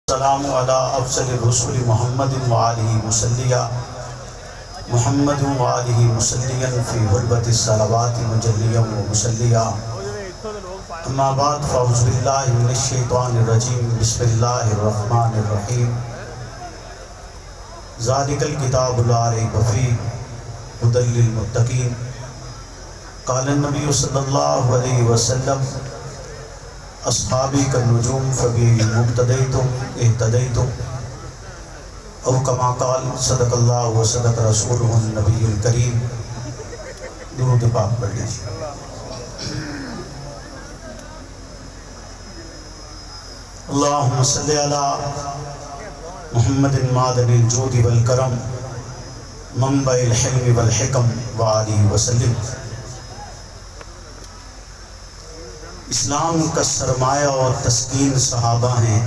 السلام علی افضل الرسل محمد وآلہ مسلیہ محمد وآلہ مسلیہ فی غربت الصلوات مجلیہ و مسلیہ اما بعد فاعوذ باللہ من الشیطان الرجیم بسم اللہ الرحمن الرحیم ذالک الکتاب لا ریب فیہ ھدی للمتقین قال النبی صلی اللہ علیہ وسلم اصحابی کالنجوم فبی مقتدیتم اہتدیتم او کما قال صدق اللہ و صدق رسولہ النبی الکریم۔ درود پاک پڑھ لیجیے۔ اللہم صلی علی محمد معدن الجود والکرم منبع الحلم والحکم وآلہ وسلم۔ اسلام کا سرمایہ اور تسکین صحابہ ہیں،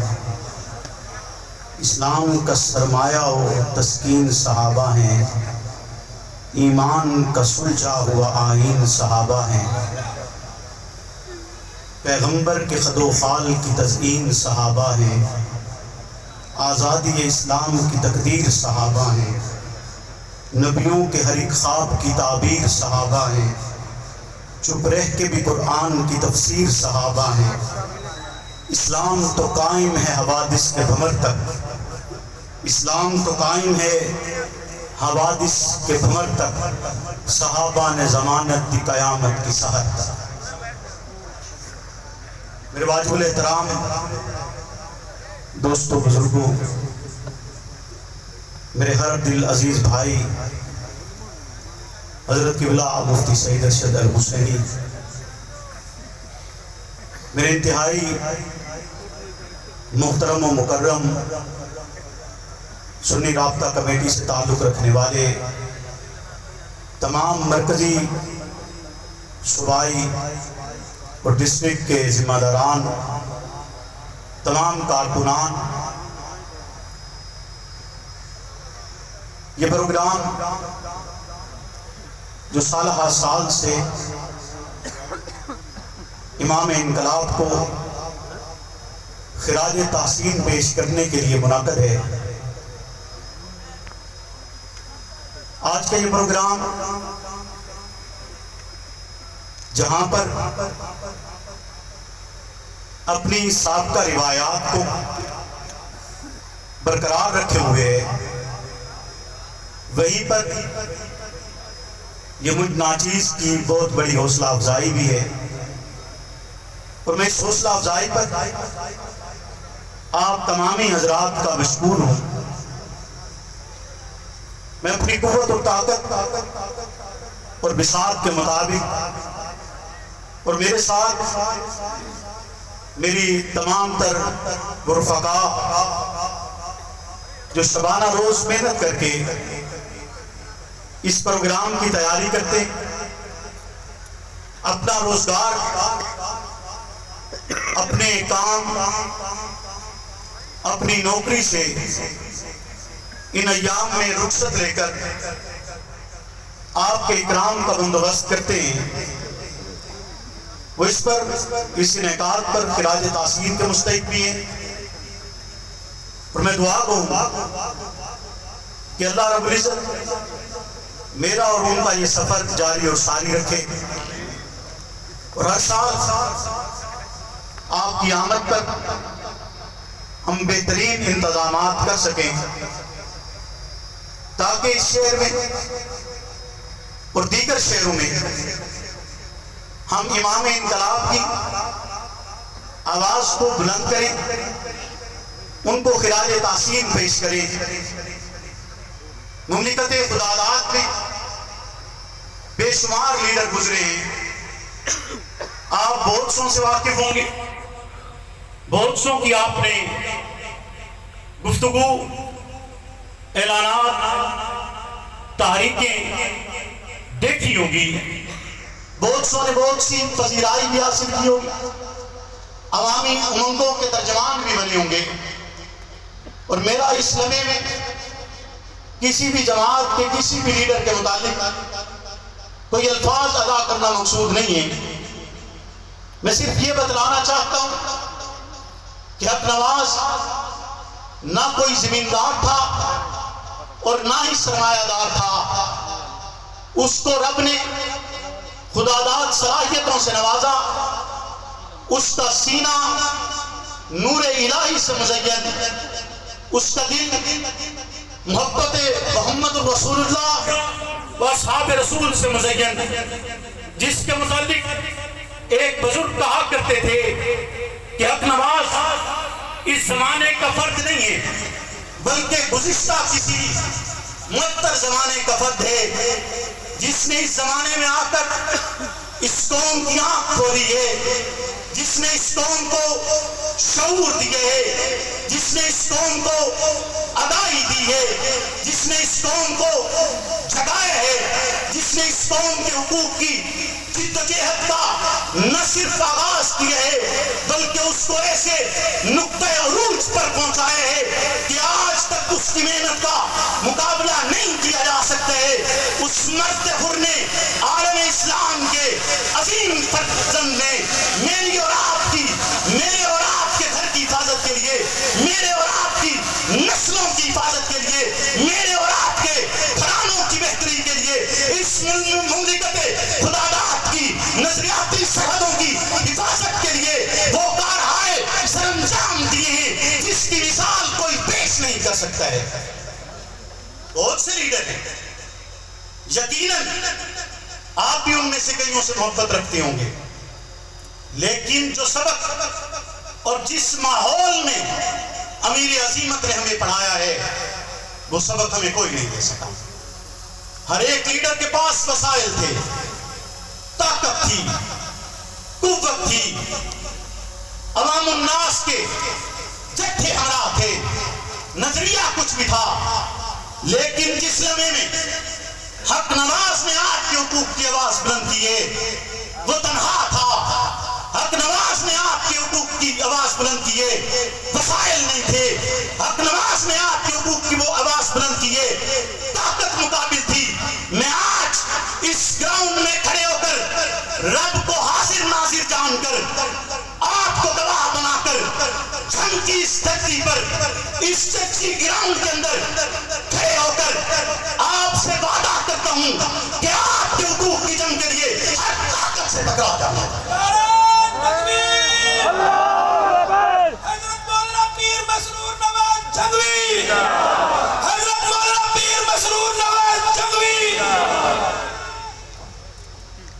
اسلام کا سرمایہ اور تسکین صحابہ ہیں، ایمان کا سلجھا ہوا آئین صحابہ ہیں، پیغمبر کے خد و خال کی تزئین صحابہ ہیں، آزادی اسلام کی تقدیر صحابہ ہیں، نبیوں کے ہر ایک خواب کی تعبیر صحابہ ہیں، چپ رہ کے بھی قرآن کی تفسیر صحابہ ہیں۔ اسلام تو قائم ہے حوادث کے بھمر تک، اسلام تو قائم ہے حوادث کے بھمر تک، صحابہ نے ضمانت دی قیامت کی سحر تک۔ میرے واجب الاحترام دوستوں بزرگوں، میرے ہر دل عزیز بھائی حضرت قبلہ مفتی سعید ارشد الحسینی، میرے انتہائی محترم و مکرم سنی رابطہ کمیٹی سے تعلق رکھنے والے تمام مرکزی، صوبائی اور ڈسٹرکٹ کے ذمہ داران، تمام کارکنان، یہ پروگرام جو سالہ سال سے امام انقلاب کو خراج تحسین پیش کرنے کے لیے منعقد ہے، آج کا یہ پروگرام جہاں پر اپنی سابقہ روایات کو برقرار رکھے ہوئے ہے، وہیں پر یہ مجھ ناچیز کی بہت بڑی حوصلہ افزائی بھی ہے، اور میں اس حوصلہ افزائی پر آپ تمامی حضرات کا مشکور ہوں۔ میں اپنی قوت اور طاقت اور بساط کے مطابق اور میرے ساتھ میری تمام تر رفقا جو شبانہ روز محنت کر کے اس پروگرام کی تیاری کرتے، اپنا روزگار، اپنے کام، اپنی نوکری سے ان ایام میں رخصت لے کر آپ کے اکرام کا بندوبست کرتے ہیں، وہ اس انعقاد پر خراج تحسین کے مستحق بھی ہیں، اور میں دعا کروں کہ اللہ رب العزت میرا اور ان کا یہ سفر جاری اور ساری رکھے، اور ہر سال آپ کی آمد پر ہم بہترین انتظامات کر سکیں، تاکہ اس شہر میں اور دیگر شہروں میں ہم امام انقلاب کی آواز کو بلند کریں، ان کو خراج تحسین پیش کریں۔ مملکت خداداد میں بے شمار لیڈر گزرے ہیں، آپ بہت سوں سے واقف ہوں گے، بہت سوں کی آپ نے گفتگو، اعلانات، تحریکیں دیکھی ہوگی، بہت سوں نے بہت سی پذیرائی بھی حاصل کی ہوگی، عوامی امنگوں کے ترجمان بھی بنے ہوں گے، اور میرا اس لمحے میں کسی بھی جماعت کے کسی بھی لیڈر کے متعلق کوئی الفاظ ادا کرنا مقصود نہیں ہے، میں صرف یہ بتلانا چاہتا ہوں کہ حق نواز نہ کوئی زمیندار تھا اور نہ ہی سرمایہ دار تھا. اس کو رب نے خداداد صلاحیتوں سے نوازا. اس کا سینہ نور الہی سے مزین، اس کا دل محبت محمد رسول اللہ و اصحاب رسول سے مزین، جس کے متعلق ایک بزرگ کہا کرتے تھے کہ حق نواز اس زمانے کا فرد نہیں ہے بلکہ گزشتہ کسی معطر زمانے کا فرد ہے، جس نے اس زمانے میں آ کر اس قوم کی آنکھ کھولی ہے، جس نے اس قوم کو شعور دیے ہے، جس نے اس قوم کو اگائی دی ہے، جس نے اس قوم کو جگایا ہے، جس نے اس قوم کے حقوق کی جدوجہد کا نہ صرف آغاز کیا ہے بلکہ اس کو ایسے نقطہ عروج پر پہنچایا ہے کہ آج تک اس کی محنت کا مقابلہ نہیں کیا جا سکتا ہے. اس مرد حر نے عالم اسلام کے عظیم فرزند نے میری اور آپ کی، میرے اور آپ کے گھر کی حفاظت کے لیے، میرے اور آپ کی نسلوں کی حفاظت کے لیے، میرے اور آپ کے گھرانوں کی بہتری کے لیے اس مملکت خداداد کی نظریاتی سرحدوں کی حفاظت کے لیے وہ کارہائے سرانجام دیے ہیں جس کی مثال کوئی پیش نہیں کر سکتا ہے. بہت سے لیڈر ہیں، یقیناً آپ بھی ان میں سے کئیوں سے محبت رکھتے ہوں گے، لیکن جو سبق اور جس ماحول میں امیر عظیمت نے ہمیں پڑھایا ہے وہ سبق ہمیں کوئی نہیں دے سکا. ہر ایک لیڈر کے پاس وسائل تھے، طاقت تھی، قوت تھی، عوام الناس کے جتھے ہمراہ تھے، نظریہ کچھ بھی تھا، لیکن جس لمحے میں حق نواز نے آپ کے حقوق کی آواز بلند کی ہے وہ تنہا تھا. حق نواز نے آپ کے حقوق کی آواز بلند کی ہے، وسائل نہیں تھے. حق نواز نے آپ کے حقوق کی وہ آواز بلند کی ہے، طاقت مقابل تھی. میں آج اس گراؤنڈ میں کھڑے ہو کر رب کو حاضر ناظر جان کر، آپ کو گواہ بنا کر، جنگ کی اس دھرتی پر اس چچی گراؤنڈ کے اندر کھڑے ہو کر آپ سے وعدہ کرتا ہوں کہ آپ کے حقوق کی جنگ کے لیے ہر طاقت سے ٹکرا جاؤں گا. حضرت مولانا پیر مسرور نواز جھنگوی، حضرت مولانا پیر مسرور نواز جھنگوی.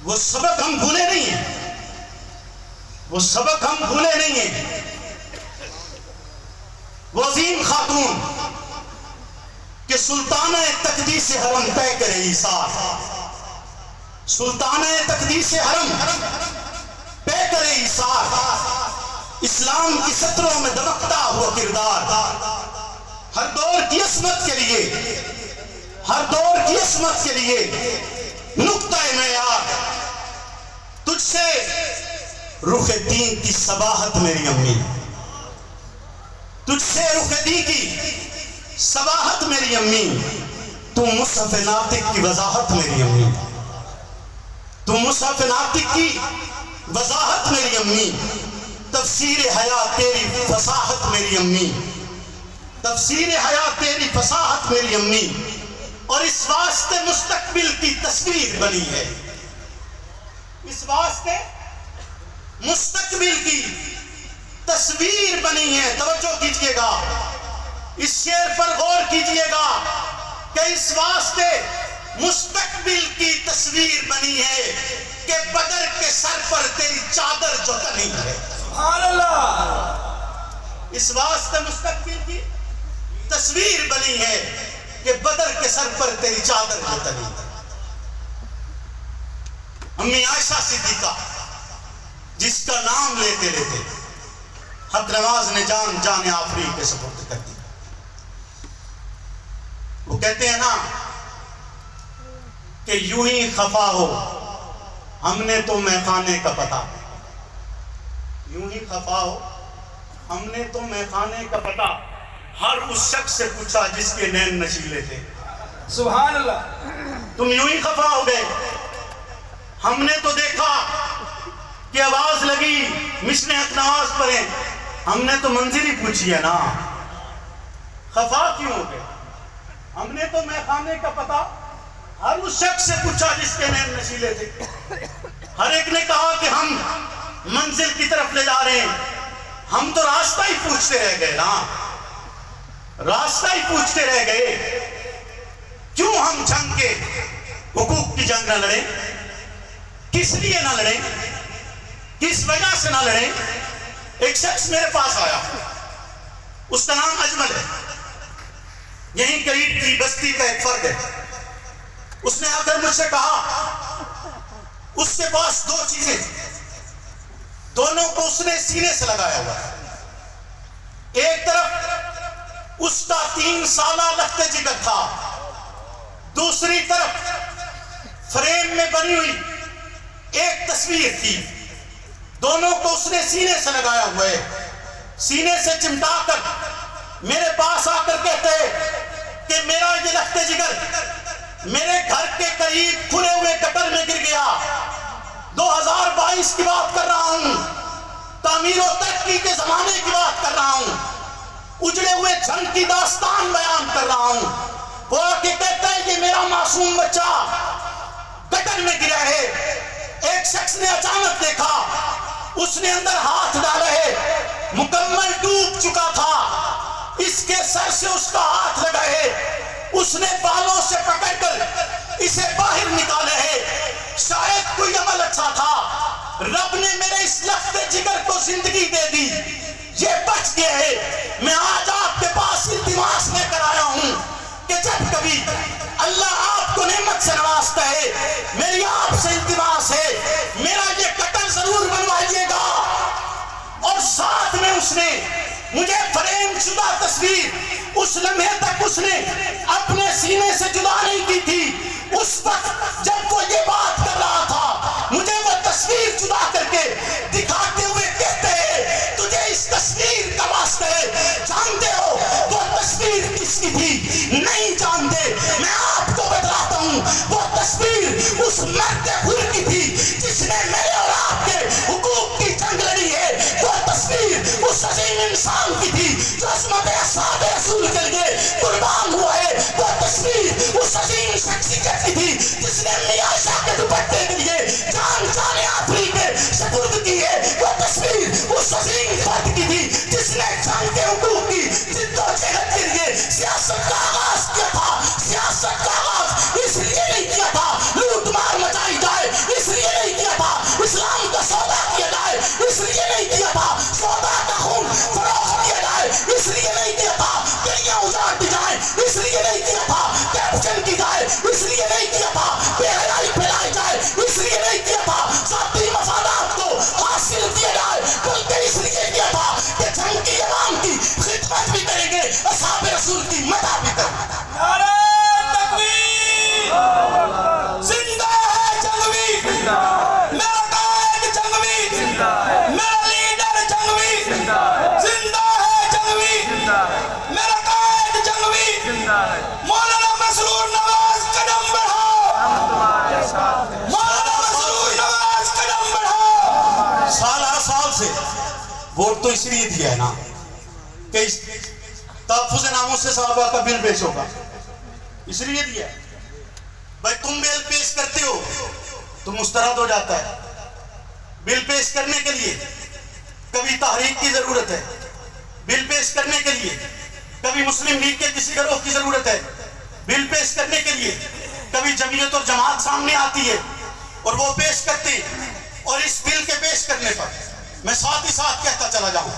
وہ سبق ہم بھولے نہیں ہیں، وہ سبق ہم بھولے نہیں ہیں. وہ عظیم خاتون کہ سلطانہ تقدیس حرم طے کرے ایثار، سلطانہ تقدیس حرم طے کرے ایثار، اسلام کی سطروں میں دمکتا ہوا کردار، ہر دور کی عصمت کے لیے، ہر دور کی عصمت کے لیے نقطہ معیار. تجھ سے رخ دین کی صباحت میری امی، تجھ سے رخ دین کی صباحت میری امی، تو مصحف ناطق کی وضاحت میری امی، تو مصحف ناطق کی وضاحت میری امی، تفسیر حیات تیری فصاحت میری امی، تفسیر حیات تیری فصاحت میری امی. اور اس واسطے مستقبل کی تصویر بنی ہے، اس واسطے مستقبل کی تصویر بنی ہے. توجہ کیجئے گا، اس شعر پر غور کیجئے گا کہ اس واسطے مستقبل کی تصویر بنی ہے کہ بدر کے سر پر تیری چادر جو تنی ہے. سبحان اللہ. اس واسطے مستقبل کی تصویر بنی ہے کہ بدر کے سر پر تیری چادر جو تنی ہے. امی عائشہ صدیقہ جس کا نام لیتے لیتے حق نواز نے جان آفری کے سپرد کر دی. وہ کہتے ہیں نا کہ یوں ہی خفا ہو ہم نے تو میخانے کا پتا، یوں ہی خفا ہو ہم نے تو میخانے کا پتا، ہر اس شخص سے پوچھا جس کے نین نشیلے تھے. سبحان اللہ. تم یوں ہی خفا ہو گئے، ہم نے تو دیکھا کہ آواز لگی مشن حق نواز پڑھیں، ہم نے تو منزل ہی پوچھی ہے نا. خفا کیوں ہو گئے؟ ہم نے تو میخانے کا پتہ ہر اس شخص سے پوچھا جس کے نیم نشیلے تھے. ہر ایک نے کہا کہ ہم منزل کی طرف لے جا رہے ہیں. ہم تو راستہ ہی پوچھتے رہ گئے نا، راستہ ہی پوچھتے رہ گئے. کیوں ہم جنگ کے حقوق کی جنگ نہ لڑیں؟ کس لیے نہ لڑیں؟ کس وجہ سے نہ لڑیں؟ ایک شخص میرے پاس آیا، اس کا نام اجمل ہے، یہیں قریب کی بستی کا ایک فرد ہے. اس نے آ کر مجھ سے کہا اس کے پاس دو چیزیں تھیں، دونوں کو اس نے سینے سے لگایا ہوا ہے. ایک طرف اس کا 3 سالہ لخت جگر تھا، دوسری طرف فریم میں بنی ہوئی ایک تصویر تھی. دونوں کو اس نے سینے سے لگایا ہوا ہے. سینے سے چمٹا کر میرے پاس آ کر کہتے کہ میرا یہ لخت جگر میرے گھر کے قریب کھلے ہوئے گٹر میں گر گیا. 2022 کی بات کر رہا ہوں، تعمیر و ترقی کے زمانے کی بات کر رہا ہوں، اجڑے ہوئے جنگ کی داستان بیان کر رہا ہوں. وہ آ کے کہتا ہے کہ میرا معصوم بچہ گٹر میں گرا ہے. ایک شخص نے اچانک دیکھا، اس نے اندر ہاتھ ڈالا ہے، مکمل ڈوب چکا تھا. اس کے سر سے اس کا ہاتھ لگا ہے، اس نے بالوں سے پکڑ کر اسے باہر نکالے ہے. شاید کوئی عمل اچھا تھا، رب نے میرے اس لخت جگر کو زندگی دے دی، یہ بچ گیا ہے. میں آج آپ کے پاس التماس لے کر آیا ہوں کہ جب کبھی اللہ آپ کو نعمت سے نوازتا ہے، میری آپ سے التماس ہے میرا یہ کٹر ضرور بنوائیے گا. اور ساتھ میں اس نے مجھے فریم شدہ تصویر اس لمحے تک اس نے اپنے سینے سے جدا نہیں کی تھی. اس وقت جب وہ یہ بات کر رہا تھا، مجھے وہ تصویر جدا کر کے دکھاتے ہوئے کہتے ہیں تجھے اس تصویر کا واسطہ ہے، جانتے ہو وہ تصویر کس کی تھی؟ نہیں جانتے. میں آپ کو بتلاتا ہوں، وہ تصویر اس مرد حر کی تھی جس نے میرے اور آپ کے حقوق کی جنگ لڑی ہے. وہ تصویر اس عظیم انسان کی تھی جو عظمت اصحاب رسول کے لیے قربان ہوا ہے. وہ تصویر اس عظیم شخصیت کی تھی جس نے میاں شاہ کے دوپٹے کے لیے جان جانے آفری کے سپرد کی ہے. وہ تصویر اس عظیم فرد کی تھی جس نے جنگ کے حقوق کی جد و جہد کے لیے سیاست کا آغاز کیا تھا. سیاست کا آغاز اس لیے نہیں کیا تھا لوٹ مار مچائی جائے، اس لیے نہیں کیا تھا اسلام کا سودا کیا جائے، اس لیے نہیں کیا تھا سودا کا خون فروخت کیا جائے، اس لیے نہیں کیا تھا گلیاں اجاڑ دی جائیں، اس لیے نہیں کیا تھا کرپشن کی جائے، اس لیے نہیں کیا تھا بے حیائی پھیلائی جائے، اس لیے نہیں کیا تھا ذاتی مفادات کو حاصل کیا جائے، بلکہ اس لیے کیا تھا کہ جنگ کی عوام کی خدمت بھی کریں گے، اصحاب رسول کی مدح بھی کریں گے. نعرہ تکبیر، زندہ ہے جنگوی، میرا قائد جنگوی، میرا لیڈر جنگوی، زندہ ہے جنگوی، میرا قائد جنگوی. مولانا مسرور نواز قدم بڑھاؤ، مولانا مسرور نواز قدم بڑھاؤ. سال ہر سال سے ووٹ تو اس لیے دیا ہے نا کہ اس تحفظ ناموس سے صحابہ کا بل پیش ہوگا، اس لیے دیا ہے. بھائی تم بل پیش کرتے ہو تو مسترد ہو جاتا ہے. بل پیش کرنے کے لیے کبھی تحریک کی ضرورت ہے، بل پیش کرنے کے لیے کبھی مسلم لیگ کے کسی گروہ کی ضرورت ہے، بل پیش کرنے کے لیے کبھی جمعیت اور جماعت سامنے آتی ہے اور وہ پیش کرتے ہیں. اور اس بل کے پیش کرنے پر میں ساتھ ہی ساتھ کہتا چلا جاؤں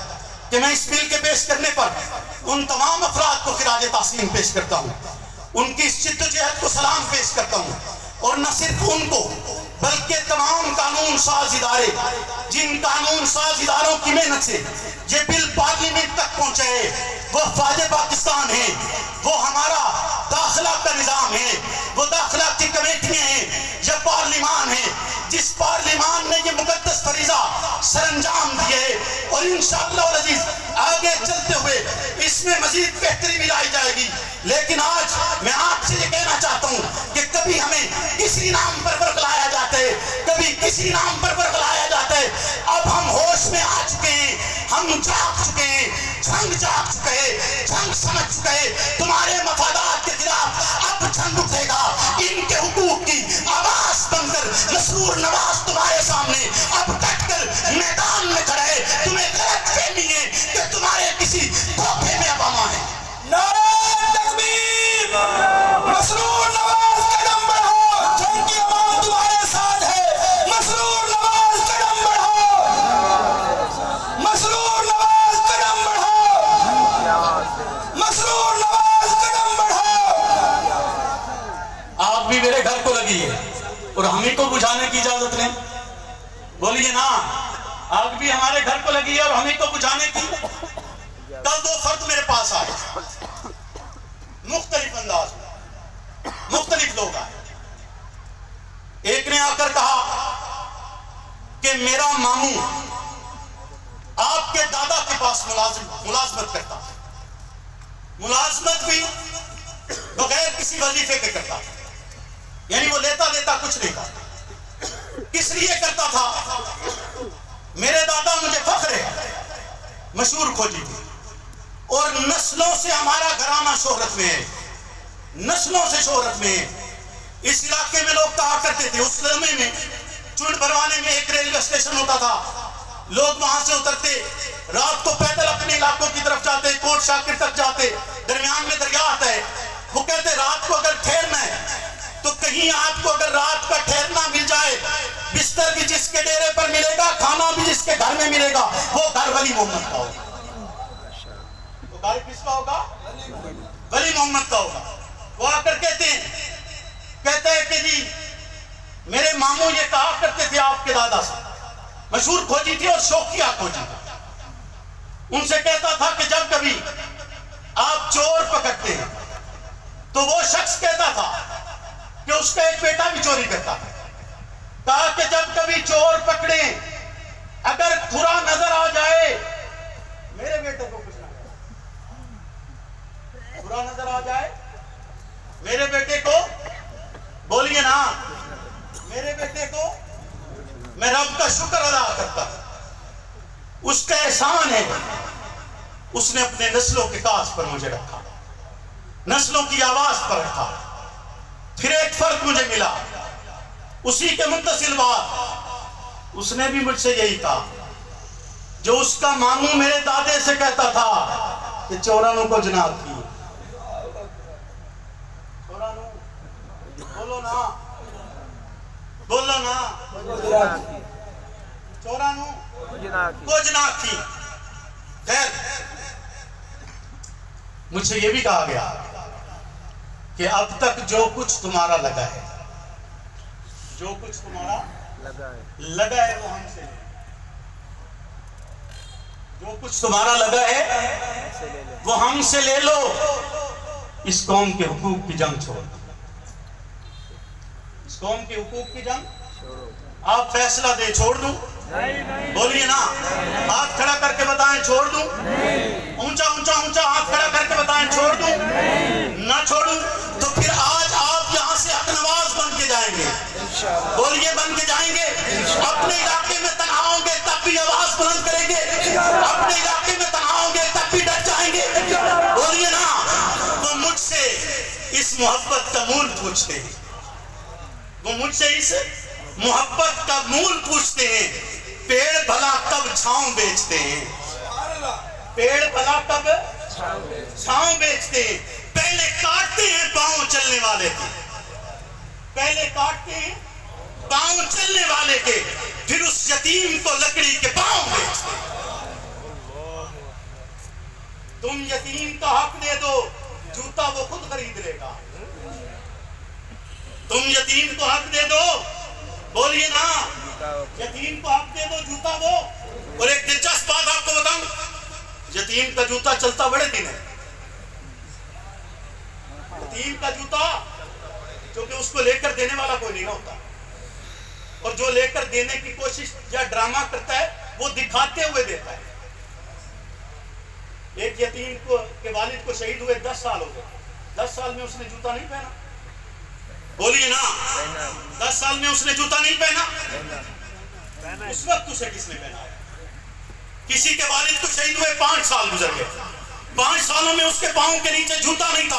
کہ میں اس بل کے پیش کرنے پر ان تمام افراد کو خراج تحسین پیش کرتا ہوں، ان کی اس جد و جہد کو سلام پیش کرتا ہوں. اور نہ صرف ان کو بلکہ تمام قانون ساز ادارے، جن قانون ساز اداروں کی محنت سے یہ بل پارلیمنٹ تک پہنچے ہے، وہ فوج پاکستان ہے، وہ ہمارا داخلہ کا نظام ہے، وہ داخلہ کی کمیٹیاں ہیں، یہ پارلیمان ہے جس پارلیمان نے یہ مقدس فریضہ سر انجام دیے ہے. اور انشاءاللہ العزیز آگے چلتے ہوئے اس میں مزید بہتری بھی لائی جائے گی. لیکن آج میں آپ سے یہ کہنا چاہتا ہوں کہ کبھی ہمیں کسی نام پر برگلایا جاتا ہے، کبھی کسی نام پر برگلایا جاتا ہے. اب ہم ہوش میں آ چکے ہیں، ہم جاگ چکے ہیں، جنگ جاگ چکے ہیں، جنگ سمجھ چکے ہیں، تمہارے مفادات کے خلاف اب جنگ اٹھے گا۔ ان کے حقوق کی آواز بن کر مسرور نواز تمہارے سامنے اب ڈٹ کر میدان میں کھڑا ہے۔ تمہیں غلط فہمی ہے کہ تمہارے کسی دھوکے میں عوامہ ہے۔ نعرہ تکبیر، مسرور نواز قدم بڑھاؤ، جنگ کی عوام تمہارے ساتھ ہے، مسرور نواز قدم بڑھاؤ، مسرور نواز قدم بڑھاؤ، مسرور نواز قدم بڑھاؤ۔ آگ بھی میرے گھر کو لگی ہے اور ہمیں کو بجھانے کی اجازت نہیں، بولیے نا، آگ بھی ہمارے گھر کو لگی ہے اور ہمیں کو بجھانے کی۔ کل دو فرد میرے پاس آئے، مختلف انداز میں، مختلف لوگ آئے۔ ایک نے آ کر کہا کہ میرا ماموں آپ کے دادا کے پاس ملازمت کرتا تھا، ملازمت بھی بغیر کسی وظیفے کے کرتا تھا، یعنی وہ لیتا دیتا کچھ نہیں تھا۔ کس لیے کرتا تھا؟ میرے دادا، مجھے فخر ہے، مشہور کھوجی تھی اور نسلوں سے ہمارا گھرانہ شہرت میں ہے، نسلوں سے شہرت میں ہے۔ اس علاقے میں لوگ کہا کرتے تھے، اس لمحے میں چونڈ بھروانے میں ایک ریلوے اسٹیشن ہوتا تھا، لوگ وہاں سے اترتے، رات کو پیدل اپنے علاقوں کی طرف جاتے، کوٹ شاکر تک جاتے، درمیان میں دریا آتا ہے، وہ کہتے رات کو اگر ٹھہرنا ہے تو کہیں آپ کو اگر رات کا ٹھہرنا مل جائے، بستر بھی جس کے ڈیرے پر ملے گا، کھانا بھی جس کے گھر میں ملے گا، وہ گھر ولی محمد کا ہوگا۔ تو گھر کس کا ہوگا؟ ولی محمد کا ہوگا۔ وہ آ کر کہتے ہیں کہ جی میرے ماموں یہ کہا کرتے تھے آپ کے دادا سے، مشہور کھوجی تھی اور شوقیہ کھوجی تھی، ان سے کہتا تھا کہ جب کبھی آپ چور پکڑتے ہیں تو وہ شخص کہتا تھا کہ اس کا ایک بیٹا بھی چوری کرتا ہے، کہا کہ جب کبھی چور پکڑیں اگر کھرا نظر آ جائے، میرے بیٹے کو کچھ نہ کرے، کھرا نظر آ جائے میرے بیٹے کو، بولیے نا، میرے بیٹے کو میں رب کا شکر ادا کرتا ہوں، اس کا احسان ہے، اس نے اپنے نسلوں کے کاس پر مجھے رکھا، نسلوں کی آواز پر رکھا۔ پھر ایک فرد مجھے ملا، اسی کے متصل بات، اس نے بھی مجھ سے یہی کہا جو اس کا ماموں میرے دادے سے کہتا تھا کہ چورانوں کو جناب کی، چورانوں، بولو نا، بولو نا، چورانوں کو جناب کی۔ خیر، مجھ سے یہ بھی کہا گیا کہ اب تک جو کچھ تمہارا لگا ہے، جو کچھ تمہارا لگا ہے وہ ہم سے لے، جو کچھ تمہارا لگا ہے وہ ہم سے لے لو، اس قوم کے حقوق کی جنگ چھوڑ دو، اس قوم کے حقوق کی جنگ آپ فیصلہ دے، چھوڑ دوں؟ بولیے نا، ہاتھ کھڑا کر کے بتائیں چھوڑ دوں؟ اونچا اونچا اونچا ہاتھ کھڑا کر کے بتائیں چھوڑ دوں؟ نہ چھوڑوں تو پھر آج آپ یہاں سے حق نواز بن کے جائیں گے، بولیے بن کے جائیں گے، اپنے علاقے میں تنہا ہوں گے تب بھی آواز بلند کریں گے، اپنے علاقے میں تنہا ہوں گے تب بھی ڈٹ جائیں گے، بولیے نا۔ وہ مجھ سے اس محبت کا مول پوچھتے ہیں، وہ مجھ سے اس محبت کا مول پوچھتے ہیں، پیڑ بھلا کب چھاؤں بیچتے ہیں، پیڑ بھلا کب چھاؤں بیچتے ہیں، پہلے کاٹتے ہیں پاؤں چلنے والے کے، پہلے کاٹتے ہیں پاؤں چلنے والے کے، پھر اس یتیم کو لکڑی کے پاؤں بیچتے ہیں۔ تم یتیم کا حق دے دو، جوتا وہ خود خرید لے گا، تم یتیم کو حق دے دو، بولیے نا، یتیم کو حق دے دو، جوتا وہ۔ اور ایک دلچسپ بات آپ کو بتاؤں، یتیم کا جوتا چلتا بڑے دن ہے، یتیم کا جوتا، کیونکہ اس کو لے کر دینے والا کوئی نہیں ہوتا، اور جو لے کر دینے کی کوشش یا ڈرامہ کرتا ہے وہ دکھاتے ہوئے دیتا ہے۔ ایک یتیم کو کے والد کو شہید ہوئے 10 سال ہو گئے، 10 سال میں اس نے جوتا نہیں پہنا، بولیے نا، 10 سال میں اس نے جوتا نہیں پہنا، اس وقت اسے کس نے پہنا؟ کسی کے والد کو شہید ہوئے 5 سال گزر گئے، 5 سالوں میں اس کے پاؤں کے نیچے جوتا نہیں تھا،